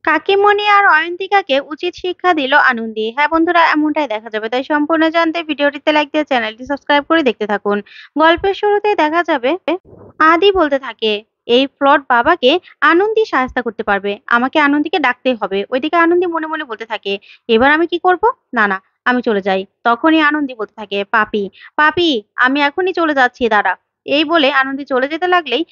কাকিমণি আর অয়ন্তিকাকে উচিত শিক্ষা দিল আনন্দী। হ্যাঁ বন্ধুরা, এমনটাই দেখা যাবে। তাই সম্পূর্ণ জানতে ভিডিওটিতে লাইক দিয়ে চ্যানেলটি সাবস্ক্রাইব করে দেখতে থাকুন। গল্পের শুরুতেই দেখা যাবে আদি বলতে থাকে, এই ফ্রড বাবাকে আনন্দী সাহায্য করতে পারবে, আমাকে আনন্দীকে ডাকতেই হবে। ওইদিকে আনন্দী মনে মনে বলতে থাকে, এবার আমি কি করব? না না, আমি চলে যাই। তখনই আনন্দী বলতে থাকে, পাপি পাপি, আমি এখনই চলে যাচ্ছি, দাঁড়া। এই বলে আনন্দী চলে যেতে লাগলেই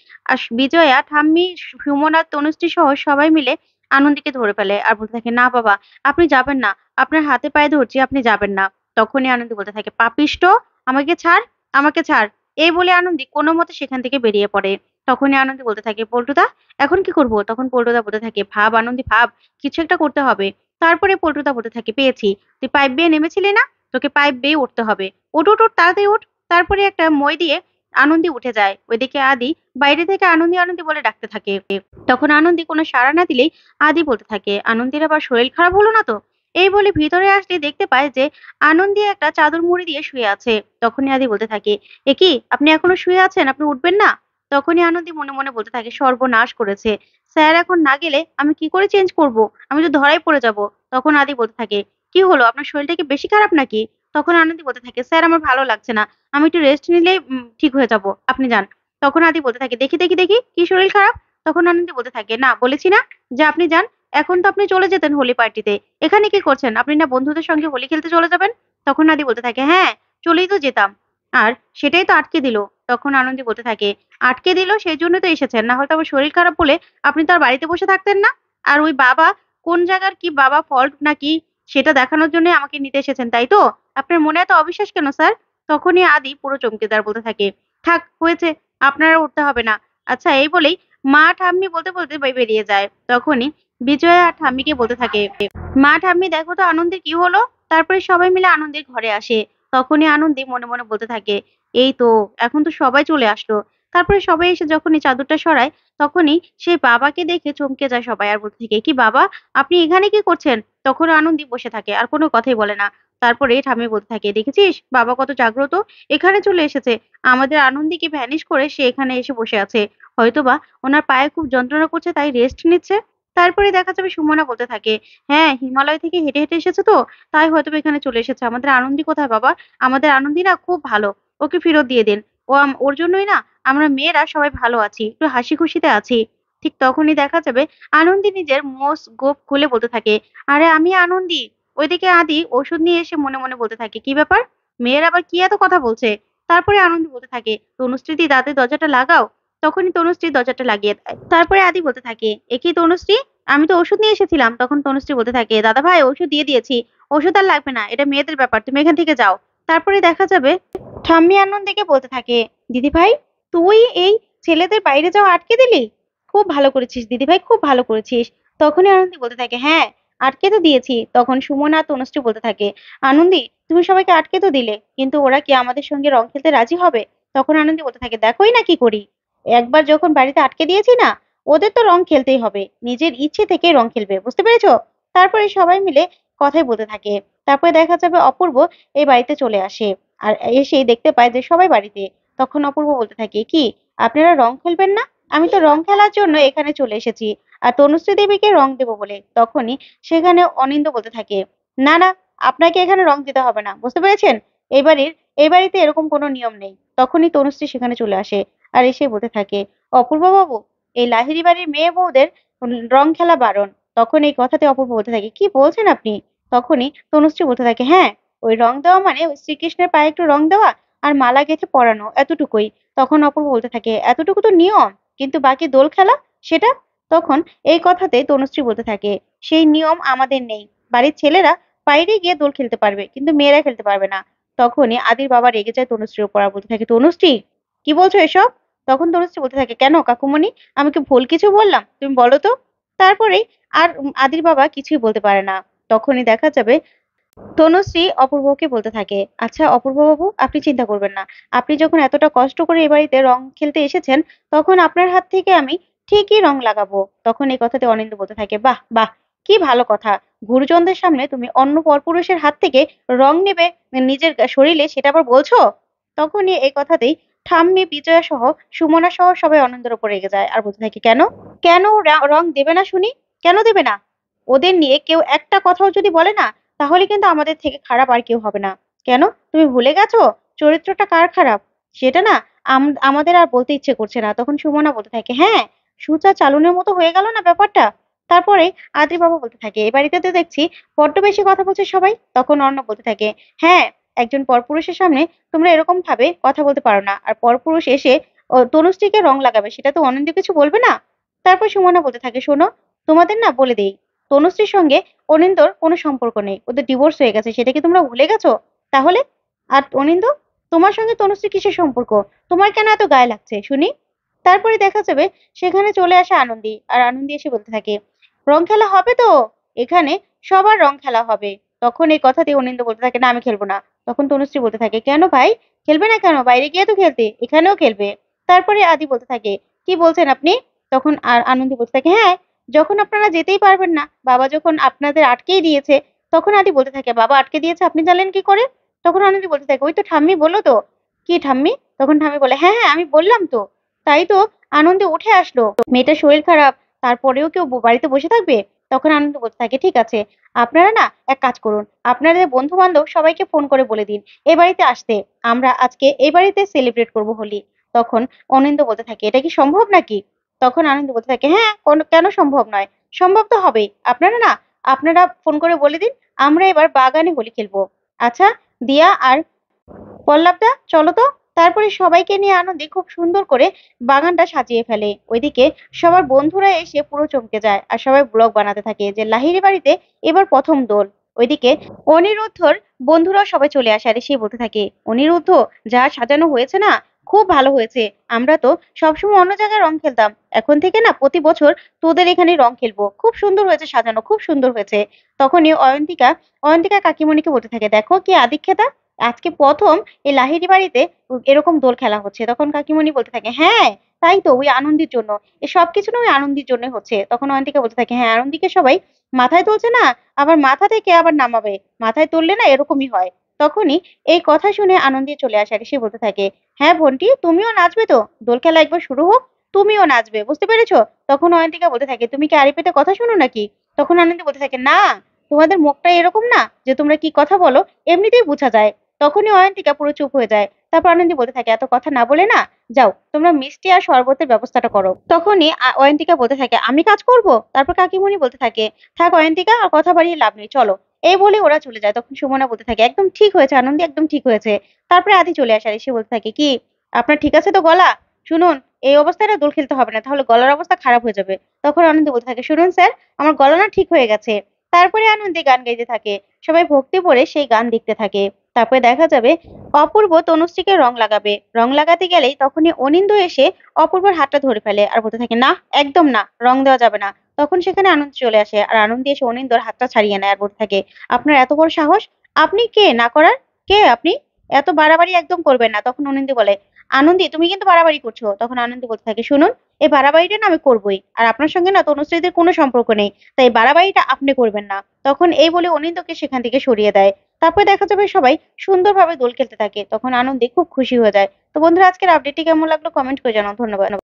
বিজয়া, ঠাম্মি, সুমনা, তনুশ্রী সহ সবাই মিলে আনন্দীকে ধরে ফেলে আর বলতে থাকে, না বাবা, আপনি যাবেন না, আপনার হাতে পায়ে ধরছি, আপনি যাবেন না। তখনই আনন্দী বলতে থাকে, পাপিষ্ট, আমাকে ছাড়, আমাকে ছাড়। এই বলে আনন্দী কোনো মতে সেখান থেকে বেরিয়ে পড়ে। তখনই আনন্দী বলতে থাকে, পল্টুদা, এখন কি করব? তখন পল্টুদা বলতে থাকে, ভাব আনন্দী ভাব, কিছু একটা করতে হবে। তারপরে পল্টুদা বলতে থাকে, পেয়েছি, তুই পাইপ বেয়ে নেমেছিলি না, তোকে পাইপ বেয়ে উঠতে হবে। উঠ উঠ উঠ, তাড়াতাড়ি উঠ। তারপরে একটা মই দিয়ে আনন্দী উঠে যায়। ওইদিকে আদি বাইরে থেকে আনন্দী আনন্দী বলে ডাকতে থাকে। তখন আনন্দী কোনো সাড়া না দিলেই আদি বলতে থাকে, আনন্দীর আবার শরীর খারাপ হলো না তো? এই বলে ভিতরে আসলে দেখতে পায় যে আনন্দী একটা চাদর মুড়ি দিয়ে শুয়ে আছে। তখনই আদি বলতে থাকে, এ কি, আপনি এখনো শুয়ে আছেন, আপনি উঠবেন না? তখনই আনন্দী মনে মনে বলতে থাকে, সর্বনাশ করেছে, স্যার এখন না গেলে আমি কি করে চেঞ্জ করব, আমি তো ধরাই পড়ে যাব। তখন আদি বলতে থাকে, কি হলো, আপনার শরীরটা কি বেশি খারাপ নাকি? তখন আনন্দী বলতে থাকে, স্যার আমার ভালো লাগছে না, আমি একটু রেস্ট নিলেই ঠিক হয়ে যাব, আপনি যান। তখন আদি বলতে থাকে, দেখি দেখি দেখি, কি শরীর খারাপ? তখন আনন্দী বলতে থাকে, না বলেছি না যে আপনি যান, এখন তো আপনি চলে যেতেন হোলি পার্টিতে, এখানে কি করছেন? আপনি না বন্ধুদের সঙ্গে হোলি খেলতে চলে যাবেন? তখন আদি বলতে থাকে, হ্যাঁ, চলেই তো যেতাম, আর সেটাই তো আটকে দিল। তখন আনন্দী বলতে থাকে, আটকে দিল সেই জন্য তো এসেছেন, না হয়তো আমার শরীর খারাপ বলে আপনি তো আর বাড়িতে বসে থাকতেন না। আর ওই বাবা, কোন জায়গার কি বাবা ফল্ট নাকি সেটা দেখানোর জন্য আমাকে নিতে এসেছেন, তাই তো? আপনার মনে এত অবিশ্বাস কেন স্যার? তখনই আদি পুরো চমকেদার বলতে থাকে, থাক হয়েছে, আপনারা উঠতে হবে না। আচ্ছা, এই বলেই মা ঠাম্মি বলতে বলতে বেরিয়ে যায়। তখনই বিজয়া আর ঠাম্মিকে বলতে থাকে, মা ঠাম্মি দেখো তো আনন্দের কি হলো। তারপরে সবাই মিলে আনন্দের ঘরে আসে। তখনই আনন্দী মনে মনে বলতে থাকে, এই তো, এখন তো সবাই চলে আসলো। তারপরে সবাই এসে যখনই চাদরটা সরায়, তখনই সেই বাবাকে দেখে চমকে যায় সবাই আর বলতে থাকে, কি বাবা, আপনি এখানে কি করছেন? তখন আনন্দী বসে থাকে আর কোনো কথাই বলে না। তারপরে ঠাম্মি বলতে থাকে, দেখেছিস বাবা কত জাগ্রত, এখানে চলে এসেছে। আমাদের আনন্দীকে ভ্যানিশ করে সে এখানে এসে বসে আছে। হয়তোবা ওনার পায়ে খুব যন্ত্রণা করছে, তাই রেস্ট নিচ্ছে। তারপরে দেখা যাবে সুমনা বলতে থাকে, হ্যাঁ, হিমালয় থেকে হেঁটে হেঁটে এসেছে তো, তাই হয়তোবা এখানে চলে এসেছে। আমাদের আনন্দী কোথায় বাবা? আমাদের আনন্দী না খুব ভালো, ওকে ফেরত দিয়ে দিন। ওর জন্যই না আমরা মেয়েরা সবাই ভালো আছি, একটু হাসি খুশিতে আছি। ঠিক তখনই দেখা যাবে আনন্দী নিজের মোষ গোপ খুলে বলতে থাকে, আরে আমি আনন্দী। ওইদিকে আদি ওষুধ নিয়ে এসে মনে মনে বলতে থাকে, কি ব্যাপার, মেয়ের আবার কি এত কথা বলছে? তারপরে আনন্দী বলতে থাকে, তনুশ্রী দি, দাঁতের দরজাটা লাগাও। তখনই তনুশ্রী দরজাটা লাগিয়ে দেয়। তারপরে আদি বলতে থাকে, এ কি তনুশ্রী, আমি তো ওষুধ নিয়ে এসেছিলাম। তখন তনুশ্রী বলতে থাকে, দাদা ভাই ওষুধ দিয়ে দিয়েছি, ওষুধ আর লাগবে না, এটা মেয়েদের ব্যাপার, তুমি এখান থেকে যাও। তারপরে দেখা যাবে ঠাম্মি আনন্দীকে বলতে থাকে, দিদি ভাই, তুই এই ছেলেদের বাইরে যাওয়া আটকে দিলি, খুব ভালো করেছিস দিদি ভাই, খুব ভালো করেছিস। তখনই আনন্দী বলতে থাকে, হ্যাঁ, আটকে তো দিয়েছি। তখন সুমনা আর তনুশ্রী বলতে থাকে, আনন্দী, তুমি সবাইকে আটকে তো দিলে, কিন্তু ওরা কি আমাদের সঙ্গে রং খেলতে রাজি হবে? তখন আনন্দী বলতে থাকে, দেখোই না কি করি, একবার যখন বাড়িতে আটকে দিয়েছি না, ওদের তো রং খেলতেই হবে, নিজের ইচ্ছে থেকে রং খেলবে, বুঝতে পেরেছো? তারপরে সবাই মিলে কথাই বলতে থাকে। তারপরে দেখা যাবে অপূর্ব এই বাড়িতে চলে আসে আর এসেই দেখতে পায় যে সবাই বাড়িতে। তখন অপূর্ব বলতে থাকে, কি, আপনারা রং খেলবেন না? আমি তো রং খেলার জন্য এখানে চলে এসেছি, আর তনুশ্রী দেবীকে রং দেবো বলে। তখনই সেখানে অনিন্দ বলতে থাকে, না না, আপনাকে এখানে রং দিতে হবে না, বুঝতে পেরেছেন? এই বাড়ির, এই বাড়িতে এরকম কোনো নিয়ম নেই। তখনই তনুশ্রী সেখানে চলে আসে আর এসে বলতে থাকে, অপূর্ব বাবু, এই লাহিড়ী বাড়ির মেয়ে বউদের রং খেলা বারণ। তখন এই কথাতে অপূর্ব বলতে থাকে, কি বলছেন আপনি? তখনই তনুশ্রী বলতে থাকে, হ্যাঁ, ওই রং দেওয়া মানে ওই শ্রীকৃষ্ণের পায়ে একটু রং দেওয়া আর মালা গেঁথে পরানো, এতটুকুই। তখন অপূর্ব বলতে থাকে, এতটুকু তো নিয়ম, কিন্তু বাকি দোল খেলা, সেটা? তখন এই কথাতে তনুশ্রী বলতে থাকে, সেই নিয়ম আমাদের নেই, বাড়ির ছেলেরা বাইরে গিয়ে দোল খেলতে পারবে, কিন্তু মেয়েরা খেলতে পারবে না। তখনই আদির বাবা রেগে যায় তনুশ্রীর উপর আর বলতে থাকে, তনুশ্রী, কি বলছো এসব? তখন তনুশ্রী বলতে থাকে, কেন কাকুমণি, আমি কি ভুল কিছু বললাম, তুমি বলো তো? তারপরেই আর আদির বাবা কিছুই বলতে পারে না। তখনই দেখা যাবে তনুশ্রী অপূর্বকে বলতে থাকে, আচ্ছা অপূর্ব বাবু, আপনি চিন্তা করবেন না, আপনি যখন এতটা কষ্ট করে এই বাড়িতে রং খেলতে এসেছেন, তখন আপনার হাত থেকে আমি ঠিকই রং লাগাবো। তখন এই কথাতে অনিন্দ বলতে থাকে, বাহ বাহ, কি ভালো কথা, গুরুজনদের সামনে তুমি অন্য পরপুরুষের হাত থেকে রং নেবে নিজের শরীরে, সেটা আবার বলছো? তখনই এই কথাতেই ঠাম্মি, বিজয়া সহ সুমনা সহ সবাই অনিন্দের উপর রেগে যায় আর বলতে থাকে, কেন, কেন রং দেবে না শুনি, কেন দেবে না? ওদের নিয়ে কেউ একটা কথাও যদি বলে না, তাহলে কিন্তু আমাদের থেকে খারাপ আর কেউ হবে না। কেন? তুমি ভুলে গেছো চরিত্রটা কার খারাপ? সেটা না আমাদের আর বলতে ইচ্ছে করছে না। তখন সুমনা বলতে থাকে, হ্যাঁ, সূচা চালুনের মতো হয়ে গেল না ব্যাপারটা? তারপরে আদ্রি বাবা বলতে থাকে, এ বাড়িতে তো দেখছি বড্ড বেশি কথা বলছে সবাই। তখন অর্ণব বলতে থাকে, হ্যাঁ, একজন পরপুরুষের সামনে তোমরা এরকম ভাবে কথা বলতে পারো না। আর পরপুরুষ এসে তনুশ্রীকে রং লাগাবে, সেটা তো অনিন্দ্য কিছু বলবে না? তারপর সুমনা বলতে থাকে, শোনো, তোমাদের না বলে দেই, তনুশ্রীর সঙ্গে অনিন্দর কোনো সম্পর্ক নেই। ওদের ডিভোর্স হয়ে গেছে। সেটা কি তোমরা ভুলে গেছো? তাহলে আর অনিন্দ, তোমার সঙ্গে তনুশ্রী কিসের সম্পর্ক? তোমার কেন এত গায়ে লাগছে শুনি? তারপরে দেখা যাবে সেখানে চলে আসে আনন্দী। আর আনন্দী এসে বলতে থাকে, রং খেলা হবে তো? এখানে সবার রং খেলা হবে। তখন এই কথাতে অনিন্দ বলতে থাকে, না আমি খেলবো না। তখন তনুশ্রী বলতে থাকে, কেন ভাই? খেলবে না কেন? বাইরে গিয়ে তো খেলতে, এখানেও খেলবে। তারপরে আদি বলতে থাকে, কি বলছেন আপনি? তখন আর আনন্দী বলতে থাকে, হ্যাঁ, যখন আপনারা যেতেই পারবেন না, বাবা যখন আপনাদের আটকেই দিয়েছে। তখন আদি বলতে থাকে, বাবা আটকে দিয়েছে আপনি জানলেন কি করে? তখন আনন্দী বলতে থাকে, ওই তো ঠাম্মি বললো তো। কি ঠাম্মি? তখন ঠাম্মি বলে, হ্যাঁ হ্যাঁ আমি বললাম তো। তাই তো আনন্দে উঠে আসলো। মেয়েটার শরীর খারাপ, তারপরেও কেউ বাড়িতে বসে থাকবে? তখন আনন্দ বলতে থাকে, ঠিক আছে, আপনারা না এক কাজ করুন, আপনাদের বন্ধু বান্ধব সবাইকে ফোন করে বলে দিন এ বাড়িতে আসতে। আমরা আজকে এই বাড়িতে সেলিব্রেট করব হোলি। তখন অনিন্দ বলতে থাকে, এটা কি সম্ভব নাকি? তখন আনন্দ বলতে থাকে, হ্যাঁ, কেন সম্ভব নয়? সম্ভব তো হবেই। আপনারা ফোন করে বলে দিন আমরা এবার বাগানে হোলি খেলবো। আচ্ছা, দিয়া আর পল্লবদা চলো তো। তারপরে সবাইকে নিয়ে আনন্দে খুব সুন্দর করে বাগানটা সাজিয়ে ফেলে। ওইদিকে সবার বন্ধুরা এসে পুরো চমকে যায় আর সবাই ব্লগ বানাতে থাকে যে লাহিড়ী বাড়িতে এবার প্রথম দোল। ওইদিকে অনিরুদ্ধর বন্ধুরাও সবাই চলে আসে আর এসে বলতে থাকে, অনিরুদ্ধ, যা সাজানো হয়েছে না, খুব ভালো হয়েছে। আমরা তো সবসময় অন্য জায়গায় রং খেলতাম, এখন থেকে না প্রতি বছর তোদের এখানে রং খেলবো। খুব সুন্দর হয়েছে সাজানো, খুব সুন্দর হয়েছে। তখনই অয়ন্তিকা কাকিমণিকে বলতে থাকে, দেখো কি আদিক্ষেতা, আজকে প্রথম এই লাহিড়ী বাড়িতে এরকম দোল খেলা হচ্ছে। তখন কাকিমণি বলতে থাকে, হ্যাঁ, তাই তো, ওই আনন্দের জন্য। এই সবকিছু না ওই আনন্দের জন্য হচ্ছে। তখন অয়ন্তিকা বলতে থাকে, হ্যাঁ, আনন্দীকে সবাই মাথায় তুলছে না, আবার মাথা থেকে আবার নামাবে। মাথায় তুললে না এরকমই হয়। তখনই এই কথা শুনে আনন্দী চলে আসে আর সে বলতে থাকে, হ্যাঁ বন্টি, তুমিও নাচবে তো? দোল খেলা একবার শুরু হোক, তুমিও নাচবে, বুঝতে পেরেছো? তখন অয়ন্তিকা বলতে থাকে, তুমি কি আড়ি পেতে কথা শোনো নাকি? তখন আনন্দী বলতে থাকে, না, তোমাদের মুখটা এরকম না যে তোমরা কি কথা বলো এমনিতেই বোঝা যায়। তখনই অয়ন্তিকা পুরো চুপ হয়ে যায়। তারপর আনন্দী বলতে থাকে, এত কথা না বলে না, যাও তোমরা মিষ্টি আর শরবতের ব্যবস্থাটা করো। তখনই অয়ন্তিকা বলতে থাকে, আমি কাজ করব? তারপর কাকিমণি বলতে থাকে, থাক অয়ন্তিকা, আর কথা বাড়িয়ে লাভ নেই, চলো। এই বলে ওরা চলে যায়। তখন সুমনা বলতে থাকে, একদম ঠিক হয়েছে আনন্দী, একদম ঠিক হয়েছে। তারপরে আদি চলে আসে আর এসে বলতে থাকে, কি আপনার ঠিক আছে তো গলা? শুনুন, এই অবস্থায় না দোল খেলতে হবে না, তাহলে গলার অবস্থা খারাপ হয়ে যাবে। তখন আনন্দী বলতে থাকে, শুনুন স্যার, আমার গলা না ঠিক হয়ে গেছে। তারপরে আনন্দী গান গাইতে থাকে। সবাই ভক্তি ভরে সেই গান দেখতে থাকে। তারপরে দেখা যাবে অপূর্ব তনুশ্রীকে রং লাগাবে। রং লাগাতে গেলেই তখনই অনিন্দ এসে অপূর্বর হাতটা ধরে ফেলে আর বলতে থাকে, না, একদম না, রং দেওয়া যাবে না। তখন সেখানে আনন্দ চলে আসে আর আনন্দ এসে অনিন্দর হাতটা ছাড়িয়ে নেয় আর বলতে থাকে, আপনার এত বড় সাহস, আপনি কে না করার? কে আপনি? এত বাড়াবাড়ি একদম করবেন না। তখন অনিন্দ বলে, আনন্দী, তুমি কিন্তু বাড়াবাড়ি করছো। তখন আনন্দ বলতে থাকে, শুনুন, এই বাড়াবাড়িটা না আমি করবোই। আর আপনার সঙ্গে না তনুশ্রীদের কোনো সম্পর্ক নেই, তাই বাড়াবাড়িটা আপনি করবেন না। তখন এই বলে অনিন্দকে সেখান থেকে সরিয়ে দেয়। তারপরে দেখা যাবে সবাই সুন্দরভাবে দোল খেলতে থাকে। তখন আনন্দে খুব খুশি হয়ে যায়। তো বন্ধুরা, আজকের আপডেটটি কেমন লাগলো কমেন্ট করে জানাও। ধন্যবাদ।